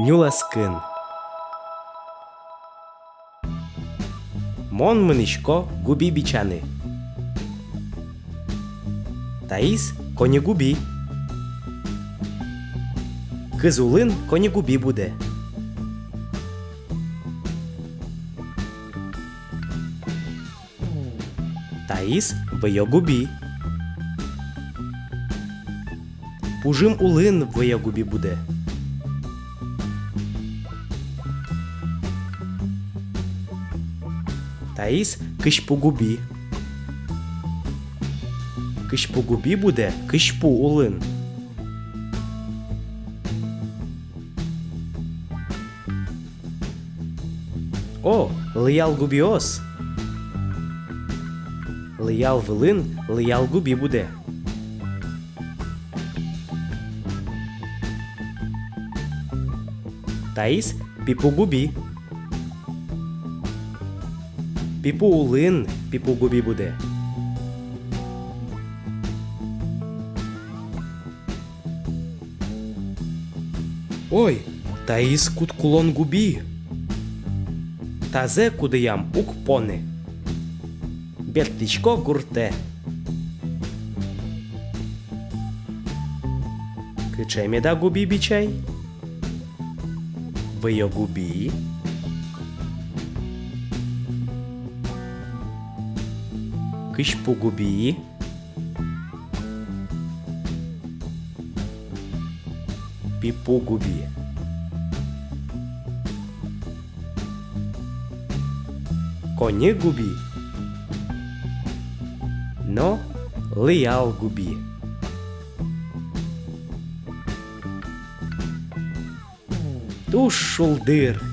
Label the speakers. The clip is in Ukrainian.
Speaker 1: Нюласкин. Мон мыничко губи бичаны. Таїс конігубі. Кизулин конігубі буде. Таїс вийогубі. Пужим улин вийогубі буде. Таїс кишпугубі. Кишпугубі буде кишпу улин. О, лиял губіос. Лиял вилин, лиял губі буде. Таїс піпугубі. Піпу улин, піпугубі буде. Ой, Таїс куткулон губі. Тазе кудеям укпони. Бєтлічко гурте. Кичеміда губі бічай. Вийо губі. Кишпу губі. Піпу губі. Коні губі. Но лиял губі. Туш шулдир.